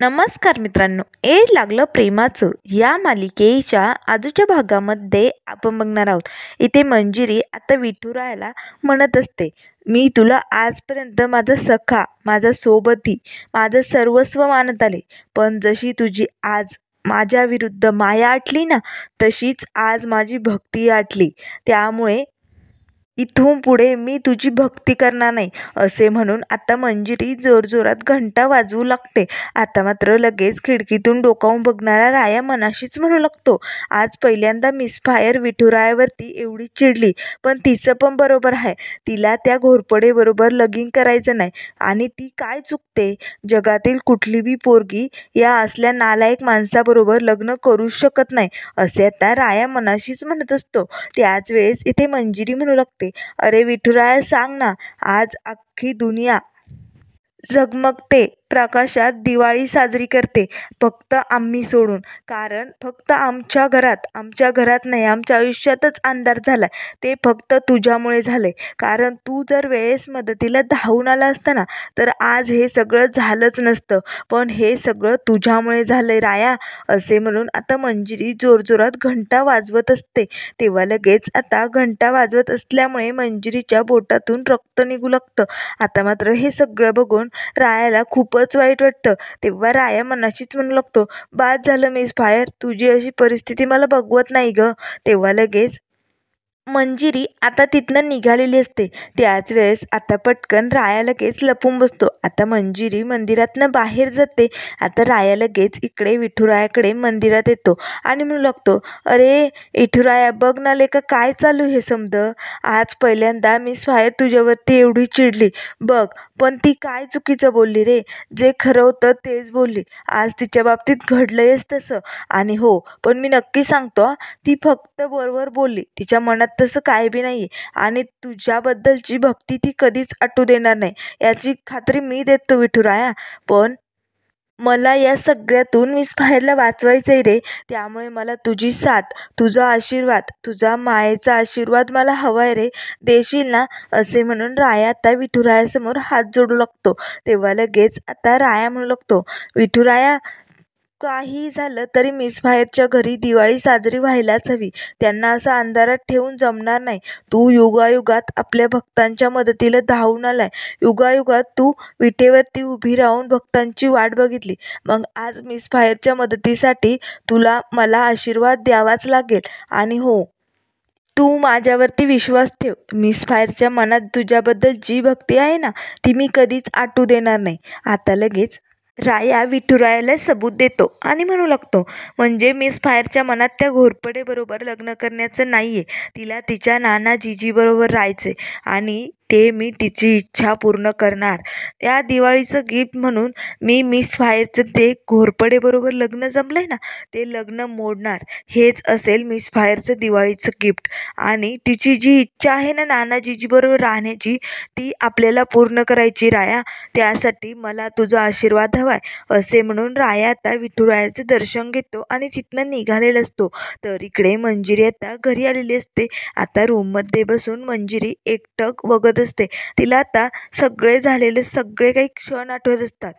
नमस्कार मित्रांनो, एड लागलं प्रेमाचं या मालिकेच्या आजच्या भागामध्ये आपण बघणार आहोत. इथे मंजिरी आता विठुरायाला म्हणत असते, मी तुला आजपर्यंत माझा सखा, माझा सोबती, माझं सर्वस्व मानत आले. पण जशी तुझी आज माझ्या विरुद्ध माया आटली ना, तशीच आज माझी भक्ती आटली. त्यामुळे इथून पुढे मी तुझी भक्ती करणार नाही, असे म्हणून आता मंजिरी जोरजोरात घंटा वाजवू लागते. आता मात्र लगेच खिडकीतून डोकावून बघणारा राया मनाशीच म्हणू लागतो, आज पहिल्यांदा मिसफायर विठुरायावरती एवढी चिडली. पण तिचं पण बरोबर आहे, तिला त्या घोरपडेबरोबर लगीन करायचं नाही. आणि ती काय चुकते? जगातील कुठली बी पोरगी या असल्या नालायक माणसाबरोबर लग्न करू शकत नाही, असे आता राया मनाशीच म्हणत असतो. त्याच वेळेस इथे मंजिरी म्हणू लागते, अरे विठुराया सांग ना, आज अख्खी दुनिया झगमगते, प्रकाशात दिवाळी साजरी करते, फक्त आम्ही सोडून. कारण फक्त आमच्या घरात नाही, आमच्या आयुष्यातच अंधार झाला, ते फक्त तुझ्यामुळे झाले. कारण तू जर वेळेस मदतीला धावून आला असता ना, तर आज हे सगळं झालंच नसतं. पण हे सगळं तुझ्यामुळे झालंय राया, असे म्हणून आता मंजिरी जोरजोरात घंटा वाजवत असते. तेव्हा लगेच आता घंटा वाजवत असल्यामुळे मंजिरीच्या बोटातून रक्त निघू लागतं. आता मात्र हे सगळं बघून रायाला खूपच वाईट वाटतं. तेव्हा राया मनाशीच म्हणू लागतो, बाद झालं मिसफायर, तुझी अशी परिस्थिती मला बघवत नाही ग. तेव्हा लगेच मंजिरी आता तिथनं निघालेली असते. त्याच वेळेस आता पटकन राया लगेच लपून बसतो. आता मंजिरी मंदिरातनं बाहेर जाते. आता राया लगेच इकडे विठुरायाकडे मंदिरात येतो आणि म्हणू लागतो, अरे विठुराया बघ ना लेका, काय चालू हे समद. आज पहिल्यांदा मिसफायर तुझ्यावरती एवढी चिडली बघ. पण ती काय चुकीचं बोलली रे? जे खरं होतं तेच बोलली. आज तिच्या बाबतीत घडलंयच तसं. आणि हो, पण मी नक्की सांगतो, ती फक्त बरोबर बोलली, तिच्या मनात तसं काय बी नाही आहे. आणि तुझ्याबद्दलची भक्ती ती कधीच आटू देणार नाही, याची खात्री मी देतो विठुराया. पण मला या सगळ्यातून मिसफायरला वाचवायचं आहे रे. त्यामुळे मला तुझी साथ, तुझा आशीर्वाद, तुझा मायेचा आशीर्वाद मला हवा आहे रे, देशील ना? असे म्हणून राया आता विठुरायासमोर हात जोडू लागतो. तेव्हा लगेच आता राया म्हणू लागतो, विठुराया काही झालं तरी मिसफायरच्या घरी दिवाळी साजरी व्हायलाच हवी. त्यांना असं अंधारात ठेवून जमणार नाही. तू युगायुगात आपल्या भक्तांच्या मदतीला धावून आलाय. युगायुगात तू विटेवरती उभी राहून भक्तांची वाट बघितली. मग आज मिसफायरच्या मदतीसाठी तुला मला आशीर्वाद द्यावाच लागेल. आणि हो, तू माझ्यावरती विश्वास ठेव. मिसफायरच्या मनात तुझ्याबद्दल जी भक्ती आहे ना, ती मी कधीच आटू देणार नाही. आता लगेच राया विठुरायाला सबूत देतो आणि म्हणू लागतो, म्हणजे मिसफायरच्या मनात त्या घोरपडेबरोबर लग्न करण्याचं नाहीये, तिला तिच्या नाना जीजीबरोबर राहायचे. आणि ते मी तिची इच्छा पूर्ण करणार. त्या दिवाळीचं गिफ्ट म्हणून मी मिसफायरचं ते घोरपडेबरोबर लग्न जमलंय ना, ते लग्न मोडणार. हेच असेल मिसफायरचं दिवाळीचं गिफ्ट. आणि तिची जी इच्छा आहे ना नाना जीजीबरोबर राहण्याची, ती आपल्याला पूर्ण करायची राया. त्यासाठी मला तुझा आशीर्वाद हवाय, असे म्हणून राया आता विठुरायाचे दर्शन घेतो आणि तिथनं निघालेला असतो. तर इकडे मंजिरी आता घरी आलेली असते. आता रूममध्ये बसून मंजिरी एकटक बघत असते. तिला आता सगळे काही क्षण आठवत असतात.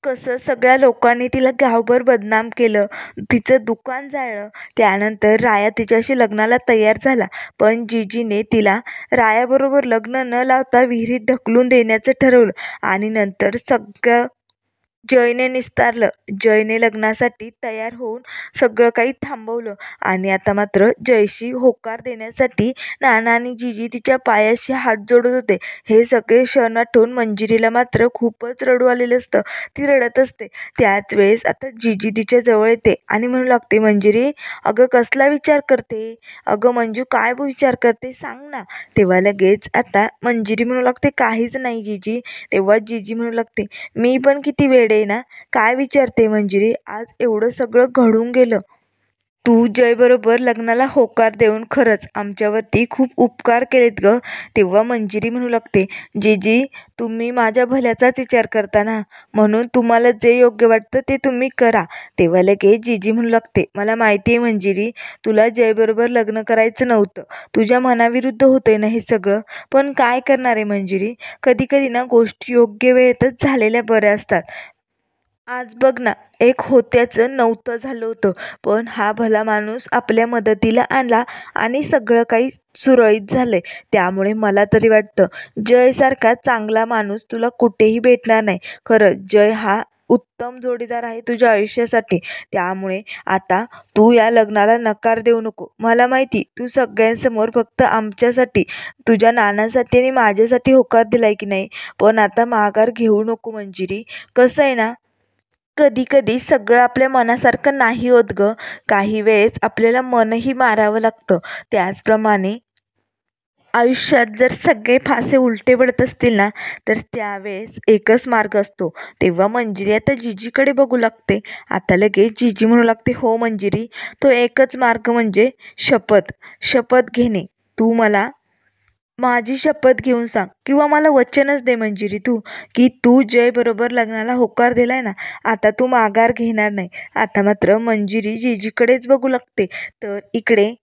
कसं सगळ्या लोकांनी तिला गावभर बदनाम केलं, तिचं दुकान जाळलं. त्यानंतर राया तिच्याशी लग्नाला तयार झाला. पण जीजीने तिला रायाबरोबर लग्न न लावता विहिरीत ढकलून देण्याचं ठरवलं. आणि नंतर सगळं जयने निस्तारलं. जयने लग्नासाठी तयार होऊन सगळं काही थांबवलं. आणि आता मात्र जयशी होकार देण्यासाठी नाना आणि जीजी तिच्या पायाशी हात जोडत होते. हे सगळे क्षण आठवून मंजिरीला मात्र खूपच रडू आलेलं असतं. ती रडत असते. त्याच वेळेस आता जीजी तिच्या जवळ येते आणि म्हणू लागते, मंजिरी अगं कसला विचार करते? अगं मंजू काय विचार करते सांग ना. तेव्हा लगेच आता मंजिरी म्हणू लागते, काहीच नाही जीजी. तेव्हा जीजी म्हणू लागते, मी पण किती वेळ आहे ना, काय विचारते मंजिरी, आज एवढं सगळं घडून गेलं. तू जयबरोबर लग्नाला होकार देऊन खरंच आमच्यावरती खूप उपकार केलेत ग. तेव्हा मंजिरी म्हणू लागते, जीजी तुम्ही माझ्या भल्याचाच विचार करता ना, म्हणून तुम्हाला जे योग्य वाटतं ते तुम्ही करा. तेव्हा लगेच जीजी म्हणू लागते, मला माहिती आहे मंजिरी, तुला जयबरोबर लग्न करायचं नव्हतं, तुझ्या मनाविरुद्ध होतंय ना हे सगळं. पण काय करणार आहे मंजिरी, कधी कधी ना गोष्टी योग्य वेळेतच झालेल्या बऱ्या असतात. आज बघ ना, एक होत्याचं नव्हतं झालं होतं, पण हा भला माणूस आपल्या मदतीला आला आणि सगळं काही सुरळीत झालंय. त्यामुळे मला तरी वाटतं, जयसारखा चांगला माणूस तुला कुठेही भेटणार नाही. खरंच जय हा उत्तम जोडीदार आहे तुझ्या आयुष्यासाठी. त्यामुळे आता तू या लग्नाला नकार देऊ नको. मला माहिती तू सगळ्यांसमोर फक्त आमच्यासाठी, तुझ्या नानासाठी आणि माझ्यासाठी होकार दिलाय की नाही, पण आता माघार घेऊ नको मंजिरी. कसं आहे ना, कधी-कधी सगळं आपल्या मनासारखं नाही होत गं. काही वेळेस आपल्याला मनही मारावं लागतं. त्याचप्रमाणे आयुष्यात जर सगळे फासे उलटे पडत असतील ना, तर त्यावेळेस एकच मार्ग असतो. तेव्हा मंजिरी आता जिजीकडे बघू लागते. आता लगेच जिजी म्हणू लागते, "हो मंजिरी, तो एकच मार्ग म्हणजे शपथ. शपथ घेणे. तू मला माझी शपथ घेऊन सांग किंवा मला वचनच दे मंजिरी तू, की तू जयबरोबर लग्नाला होकार दिलाय ना, आता तू माघार घेणार नाही." आता मात्र मंजिरी जिजीकडेच बघू लागते. तर इकडे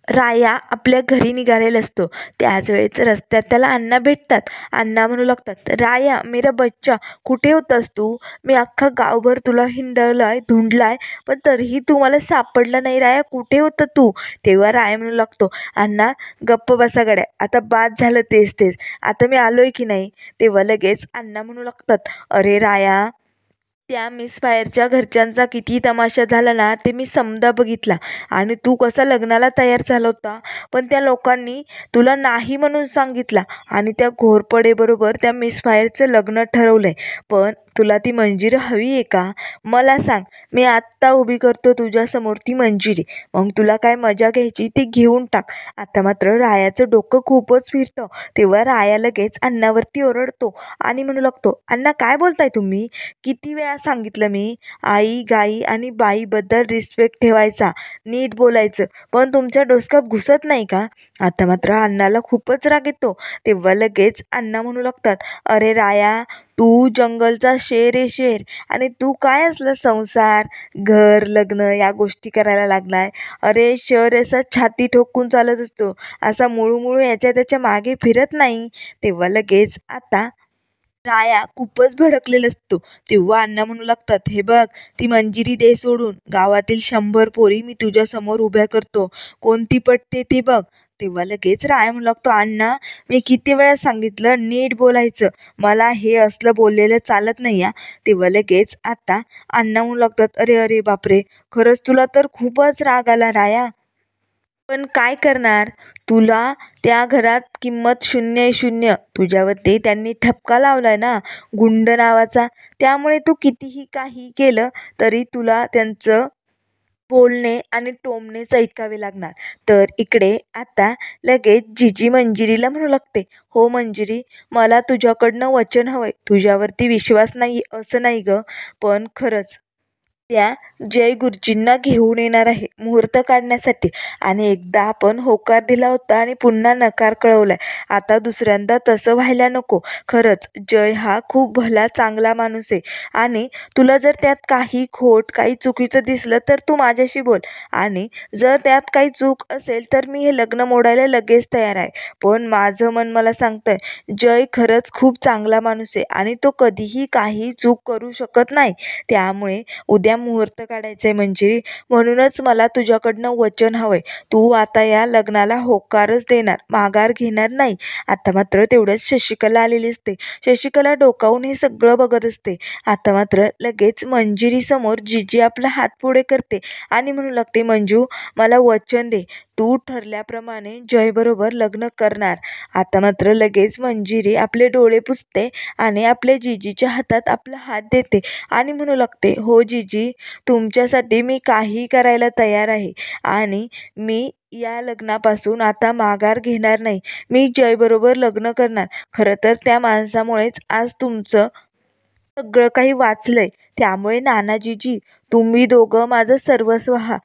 राया आपल्या घरी निघालेला असतो. त्याच वेळेस रस्त्यात त्याला अण्णा भेटतात. अण्णा म्हणू लागतात, "राया मेरा बच्चा, कुठे होतास तू? मी अख्खा गावभर तुला हिंडवलाय, धुंडलाय, पण तरीही तू मला सापडला नाही. राया कुठे होता तू?" तेव्हा राया म्हणू लागतो, "अण्णा गप्प बसा गड्या, आता बाद झालं तेच तेच. आता मी आलोय की नाही." तेव्हा लगेच अण्णा म्हणू लागतात, "अरे राया, त्या मिस फायरच्या घरच्यांचा किती तमाशा झाला ना, ते मी समदा बघितला. आणि तू कसा लग्नाला तयार झाला होता, पण त्या लोकांनी तुला नाही म्हणून सांगितला आणि त्या घोरपडेबरोबर त्या मिस फायरचं लग्न ठरवलंय. पण तुला ती मंजिरी हवी आहे का? मला सांग. मी आत्ता उभी करतो तुझ्यासमोर ती मंजिरी. मग तुला काय मजा घ्यायची ती घेऊन टाक." आता मात्र रायाचं डोकं खूपच फिरतं. तेव्हा राया लगेच अण्णावरती ओरडतो आणि म्हणू लागतो, "अण्णा काय बोलताय तुम्ही? किती वेळा सांगितलं मी, आई, गाई आणि बाईबद्दल रिस्पेक्ट ठेवायचा, नीट बोलायचं, पण तुमच्या डोसक्यात घुसत नाही का?" आता मात्र अण्णाला खूपच राग येतो. तेव्हा लगेच अण्णा म्हणू लागतात, "अरे राया, तू जंगलचा शेर आहे शेर, आणि तू काय असलं संसार, घर, लग्न या गोष्टी करायला लागलाय. अरे शर असा छाती ठोकून चालत असतो, असा मुळू याच्या त्याच्या मागे फिरत नाही." तेव्हा लगेच आता राया खूपच भडकलेला असतो. तेव्हा अण्णा म्हणू लागतात, "हे बघ, ती मंजिरी दे सोडून. गावातील 100 पोरी मी तुझ्यासमोर उभ्या करतो. कोणती पटते ते बघ." तेव्हा लगेच राया म्हणू लागतो, "अण्णा, मी किती वेळा सांगितलं नीट बोलायचं. मला हे असलं बोललेलं चालत नाही हा." तेव्हा लगेच आता अण्णा म्हणू लागतात, "अरे अरे बापरे, खरंच तुला तर खूपच राग आला राया. पण काय करणार? तुला त्या घरात किंमत शून्य आहे शून्य. तुझ्यावरती त्यांनी ठपका लावलाय ना, गुंड नावाचा. त्यामुळे तू कितीही काही केलं तरी तुला त्यांचं बोलणे आणि टोमणेच ऐकावे लागणार." तर इकडे आता लगेच जिजी मंजिरीला म्हणू लागते, "हो मंजिरी, मला तुझ्याकडनं वचन हवंय. तुझ्यावरती विश्वास नाही असं नाही गं, पण खरंच त्या जय गुरुजींना घेऊन येणार आहे मुहूर्त काढण्यासाठी. आणि एकदा आपण होकार दिला होता आणि पुन्हा नकार कळवलाय. आता दुसऱ्यांदा तसं व्हायला नको. खरंच जय हा खूप भला चांगला माणूस आहे, आणि तुला जर त्यात काही खोट, काही चुकीचं दिसलं तर तू माझ्याशी बोल, आणि जर त्यात काही चूक असेल तर मी हे लग्न मोडायला लगेच तयार आहे. पण माझं मन मला सांगतंय, जय खरंच खूप चांगला माणूस आहे आणि तो कधीही काही चूक करू शकत नाही. त्यामुळे उद्या मुहूर्त काढायचंय मंजिरी, म्हणूनच मला तुझ्याकडनं वचन हवंय. तू आता या लग्नाला होकारच देणार, माघार घेणार नाही." आता मात्र तेवढ्यात शशिकला आलेली असते. शशिकला डोकावून हे सगळं बघत असते. आता मात्र लगेच मंजिरीसमोर जिजी आपला हात पुढे करते आणि म्हणू लागते, "मंजू, मला वचन दे, तू ठरल्याप्रमाणे जयबरोबर लग्न करणार." आता मात्र लगेच मंजिरी आपले डोळे पुसते आणि आपल्या जिजीच्या हातात आपला हात देते आणि म्हणू लागते, "हो जिजी, तुमच्यासाठी मी काही करायला तयार आहे, आणि मी या लग्नापासून आता माघार घेणार नाही. मी जयबरोबर लग्न करणार. खरं तर त्या माणसामुळेच आज तुमचं सगळं काही वाचलंय. त्यामुळे नानाजीजी, तुम्ही दोघं माझं सर्वस्व आहात.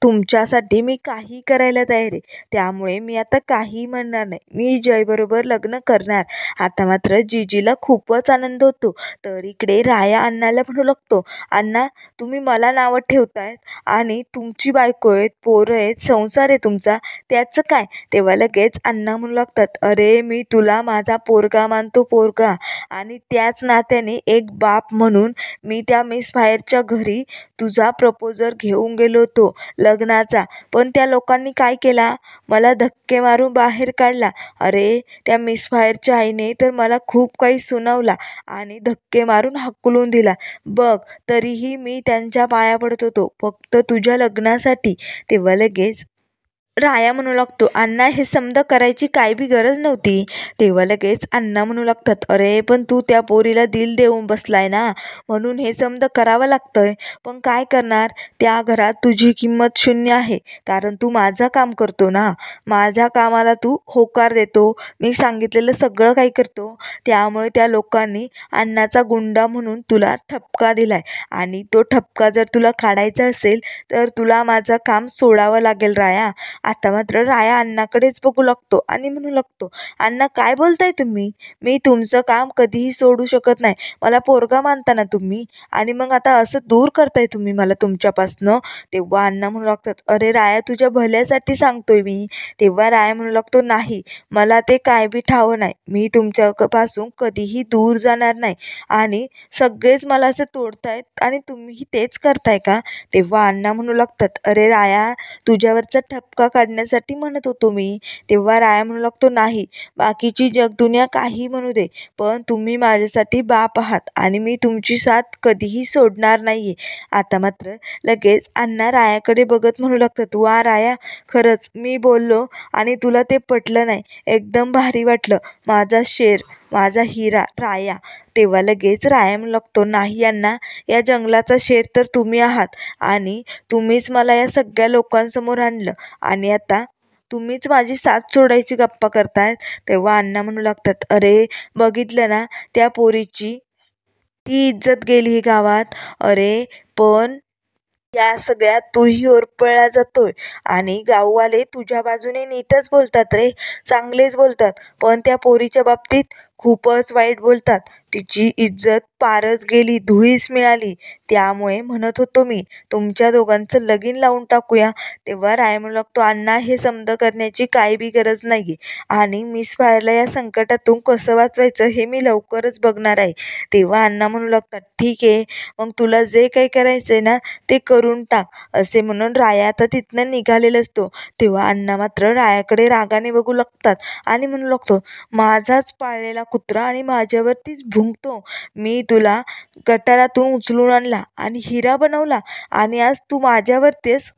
तुमच्यासाठी मी काही करायला तयार आहे. त्यामुळे मी आता काही म्हणणार नाही. मी जयबरोबर लग्न करणार. आता मात्र जिजीला खूपच आनंद होतो. तर इकडे राया अण्णाला म्हणू लागतो, अण्णा तुम्ही मला नावं ठेवतायत आणि तुमची बायको आहेत, पोरं आहेत, संसार आहे तुमचा, त्याचं काय? तेव्हा लगेच अण्णा म्हणू लागतात, अरे मी तुला माझा पोरगा मानतो, पोरगा. आणि त्याच नात्याने एक बाप म्हणून मी त्या मिस फायरच्या घरी तुझा प्रपोजल घेऊन गेलो होतो लग्नाचा. पण त्या लोकांनी काय केला? मला धक्के मारून बाहेर काढला. अरे त्या मिस फायरच्या आईने तर मला खूप काही सुनावला आणि धक्के मारून हाकलून दिला. बघ तरीही मी त्यांच्या पाया पडत होतो फक्त तुझ्या लग्नासाठी. तेव्हा लगेच राया म्हणू लागतो, अण्णा हे समजा करायची काय बी गरज नव्हती. तेव्हा लगेच अण्णा म्हणू लागतात, अरे पण तू त्या पोरीला दिल देऊन बसलाय ना, म्हणून हे समजा करावं लागतंय. पण काय करणार, त्या घरात तुझी किंमत शून्य आहे. कारण तू माझं काम करतो ना, माझ्या कामाला तू होकार देतो, मी सांगितलेलं सगळं काही करतो. त्यामुळे त्या लोकांनी अण्णाचा गुंडा म्हणून तुला ठपका दिलाय आणि तो ठपका जर तुला काढायचा असेल तर तुला माझं काम सोडावं लागेल राया. आता मात्र राया अण्णाकडेच बघू लागतो आणि म्हणू लागतो, अण्णा काय बोलताय तुम्ही? मी तुमचं काम कधीही सोडू शकत नाही. मला पोरगा मानता ना तुम्ही, आणि मग आता असं दूर करताय तुम्ही मला तुमच्यापासनं. तेव्हा अण्णा म्हणू लागतात, अरे राया तुझ्या भल्यासाठी सांगतोय मी. तेव्हा राया म्हणू लागतो, नाही मला ते काय बी ठावं नाही. मी तुमच्यापासून कधीही दूर जाणार नाही आणि सगळेच मला असं तोडतायत आणि तुम्हीही तेच करताय का? तेव्हा अण्णा म्हणू लागतात, अरे राया तुझ्यावरचा ठपका काढण्यासाठी म्हणत होतो मी. तेव्हा राया म्हणू लागतो, नाही बाकीची जगदुनिया काही म्हणू दे, पण तुम्ही माझ्यासाठी बाप आहात आणि मी तुमची साथ कधीही सोडणार नाहीये. आता मात्र लगेच अण्णा रायाकडे बघत म्हणू लागतात, वा राया खरंच मी बोललो आणि तुला ते पटलं नाही, एकदम भारी वाटलं. माझा शेर, माझा हिरा राया. तेव्हा लगेच राया म्हणू लागतो, नाही अण्णा या जंगलाचा शेर तर तुम्ही आहात आणि तुम्हीच मला या सगळ्या लोकांसमोर आणलं आणि आता तुम्हीच माझी साथ सोडायची गप्पा करतायत. तेव्हा अण्णा म्हणू लागतात, अरे बघितलं ना त्या पोरीची ती इज्जत गेली गावात. अरे पण या सगळ्यात तूही होरपळला जातोय आणि गाववाले तुझ्या बाजूने नीटच बोलतात रे, चांगलेच बोलतात. पण त्या पोरीच्या बाबतीत खूपच वाईट बोलतात. तिची इज्जत पारच गेली, धुळीस मिळाली. त्यामुळे म्हणत होतो मी तुमच्या दोघांचं लगीन लावून टाकूया. तेव्हा राय म्हणू लागतो, अण्णा हे समज करण्याची काही बी गरज नाहीये आणि मिस फायरला या संकटातून कसं वाचवायचं हे मी लवकरच बघणार आहे. तेव्हा अण्णा म्हणू लागतात, ठीक आहे मग तुला जे काही करायचंय ना ते करून टाक. असे म्हणून राया आता तिथनं निघालेला असतो. तेव्हा अण्णा मात्र रायाकडे रागाने बघू लागतात आणि म्हणू लागतो, माझाच पाळलेला कुत्रा आणि माझ्यावरतीच भुंकतो. मी तुला गटारातून उचलून आणला आणि हिरा बनवला आणि आज तू माझ्यावरतीच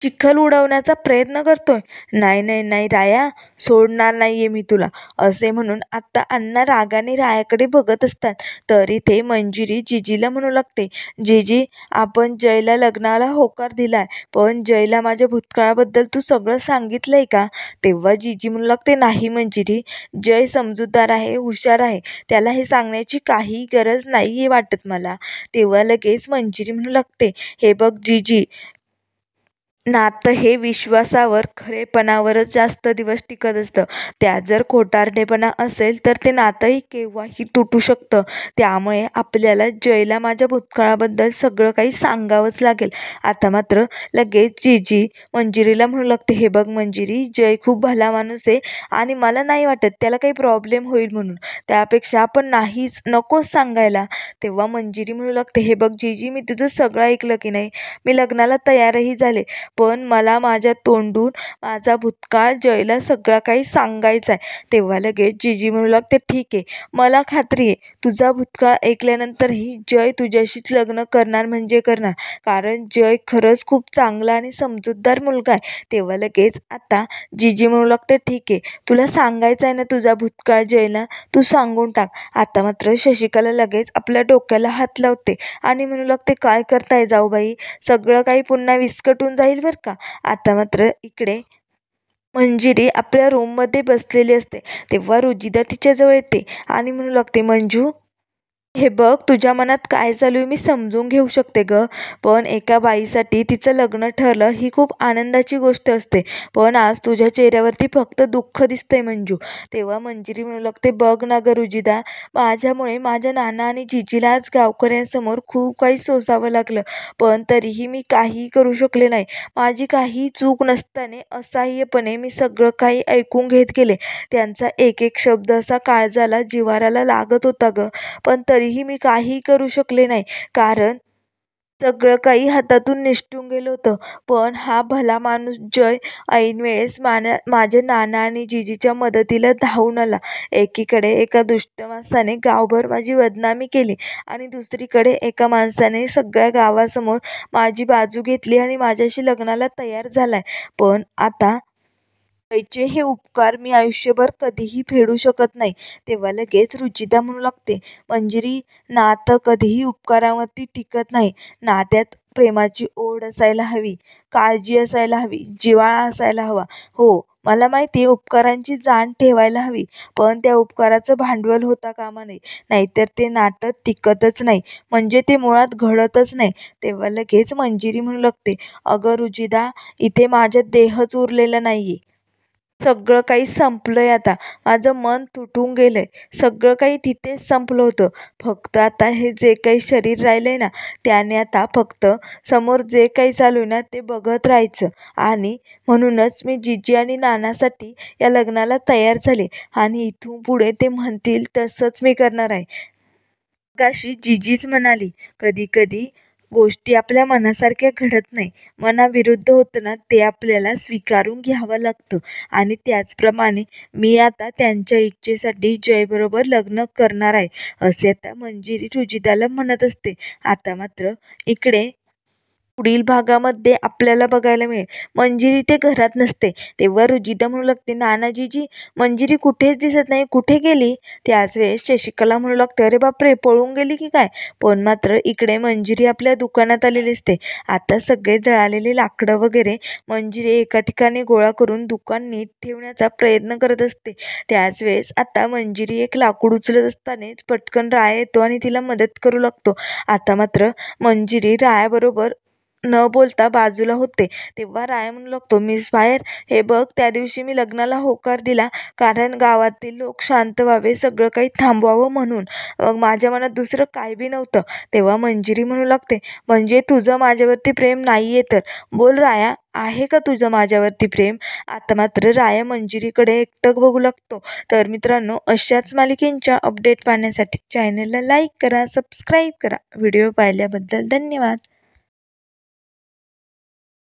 चिखल उडवण्याचा प्रयत्न करतोय. नाही नाही नाही राया, सोडणार नाहीये मी तुला. असे म्हणून आत्ता अण्णा रागाने रायाकडे बघत असतात. तर इथे मंजिरी जिजीला म्हणू लागते, जिजी आपण जयला लग्नाला होकार दिलाय, पण जयला माझ्या भूतकाळाबद्दल तू सगळं सांगितलंय का? तेव्हा जिजी म्हणू लागते, नाही मंजिरी, जय समजूतदार आहे, हुशार आहे, त्याला हे सांगण्याची काही गरज नाही वाटत मला. तेव्हा लगेच मंजिरी म्हणू लागते, हे बघ जिजी, नातं हे विश्वासावर, खरेपणावरच जास्त दिवस टिकत असतं. त्यात जर खोटारडेपणा असेल तर ते नातंही केव्हाही तुटू शकतं. त्यामुळे आपल्याला जयला माझ्या भूतकाळाबद्दल सगळं काही सांगावंच लागेल. आता मात्र लगेच जिजी मंजिरीला म्हणू लागते, हे बघ मंजिरी, जय खूप भला माणूस आहे आणि मला नाही वाटत त्याला काही प्रॉब्लेम होईल म्हणून. त्यापेक्षा आपण नाहीच, नकोच सांगायला. तेव्हा मंजिरी म्हणू लागते, हे बघ जिजी, मी तुझं सगळं ऐकलं की नाही, मी लग्नाला तयारही झाले, पण मला माझ्या तोंडून माझा भूतकाळ जयला सगळा काही सांगायचा आहे. तेव्हा लगेच जिजी म्हणू लागते, ठीक आहे, मला खात्री आहे तुझा भूतकाळ ऐकल्यानंतरही जय तुझ्याशीच लग्न करणार म्हणजे करणार, कारण जय खरंच खूप चांगला आणि समजूतदार मुलगा आहे. तेव्हा लगेच आता जिजी म्हणू लागते, ठीक आहे, तुला सांगायचं आहे ना तुझा भूतकाळ जयला, तू सांगून टाक. आता मात्र शशिकला लगेच आपल्या डोक्याला हात लावते आणि म्हणू लागते, काय करताय जाऊबाई, सगळं काही पुन्हा विस्कटून जाईल बरं का. आता मात्र इकडे मंजिरी आपल्या रूममध्ये बसलेली असते. तेव्हा रुजिदा तिच्याजवळ येते आणि म्हणू लागते, मंजू हे बघ, तुझ्या मनात काय चालू आहे मी समजून घेऊ शकते गं. पण एका बाईसाठी तिचं लग्न ठरलं ही खूप आनंदाची गोष्ट असते. पण आज तुझ्या चेहऱ्यावरती फक्त दुःख दिसतंय मंजू. तेव्हा मंजिरी म्हणू लागते, बघ ना गं रुजिदा, माझ्यामुळे माझ्या नाना आणि जिजीला आज गावकऱ्यांसमोर खूप काही सोसावं लागलं. पण तरीही मी काहीही करू शकले नाही. माझी काही चूक नसताना असहाय्यपणे मी सगळं काही ऐकून घेत गेले. त्यांचा एक एक शब्द असा काळजाला, जिव्हाराला लागत होता गं. पण तरीही मी काहीही करू शकले नाही. कारण सगळं काही हातातून निसटून गेलं होतं. पण हा भला माणूस जय ऐनवेळेस माझे नाना आणि जिजीच्या मदतीला धावून आला. एकीकडे एका दुष्ट माणसाने गावभर माझी बदनामी केली आणि दुसरीकडे एका माणसाने सगळ्या गावासमोर माझी बाजू घेतली आणि माझ्याशी लग्नाला तयार झालाय. पण आता जयचे हे उपकार मी आयुष्यभर कधीही फेडू शकत नाही. तेव्हा लगेच रुचिता म्हणू लागते, मंजिरी, नातं कधीही उपकारावरती टिकत नाही. नात्यात प्रेमाची ओढ असायला हवी, काळजी असायला हवी, जिव्हाळा असायला हवा. हो, मला माहिती आहे उपकारांची जाण ठेवायला हवी, पण त्या उपकाराचं भांडवल होता कामा नये. नाहीतर ते नातं टिकतच नाही, म्हणजे ते मुळात घडतच नाही. तेव्हा लगेच मंजिरी म्हणू लागते, अगं रुजिदा, इथे माझ्यात देहच उरलेला नाहीये. सगळं काही संपलंय आता. माझं मन तुटून गेलंय. सगळं काही तिथेच संपलं होतं. फक्त आता हे जे काही शरीर राहिलंय ना, त्याने आता फक्त समोर जे काही चालू आहे ना, ते बघत राहायचं. आणि म्हणूनच मी जिजी आणि नानासाठी या लग्नाला तयार झाले आणि इथून पुढे ते म्हणतील तसंच मी करणार आहे. मगाशी जिजीच म्हणाली, कधी-कधी गोष्टी आपल्या मनासारख्या घडत नाही. मनाविरुद्ध होतं ना, ते आपल्याला स्वीकारून घ्यावं लागतं. आणि त्याचप्रमाणे मी आता त्यांच्या इच्छेसाठी जयबरोबर लग्न करणार आहे, असे आता मंजिरी रुजिदाला म्हणत असते. आता मात्र इकडे पुढील भागामध्ये आपल्याला बघायला मिळेल, मंजिरी ते घरात नसते. तेव्हा रुजिदा म्हणू लागते, नानाजीजी, मंजिरी कुठेच दिसत नाही, कुठे गेली? त्याच वेळेस शशिकला म्हणू लागते, अरे बापरे, पळून गेली की काय? पण मात्र इकडे मंजिरी आपल्या दुकानात आलेली असते. आता सगळे जळालेले लाकडं वगैरे मंजिरी एका ठिकाणी गोळा करून दुकान नीट ठेवण्याचा प्रयत्न करत असते. त्याच वेळेस आता मंजिरी एक लाकूड उचलत असतानाच पटकन राया येतो आणि तिला मदत करू लागतो. आता मात्र मंजिरी रायाबरोबर न बोलता बाजूला होते. तेव्हा राया म्हणू लागतो, मिस बाहेर, हे बघ, त्या दिवशी मी लग्नाला होकार दिला कारण गावातील लोक शांत व्हावे, सगळं काही थांबवावं म्हणून. माझ्या मनात दुसरं काय बी नव्हतं. तेव्हा मंजिरी म्हणू लागते, म्हणजे तुझं माझ्यावरती प्रेम नाहीये तर बोल राया, आहे का तुझं माझ्यावरती प्रेम? आता मात्र राया मंजिरीकडे एकटक बघू लागतो. तर मित्रांनो, अशाच मालिकेंच्या अपडेट पाहण्यासाठी चॅनलला लाईक करा, सबस्क्राईब करा. व्हिडिओ पाहिल्याबद्दल धन्यवाद.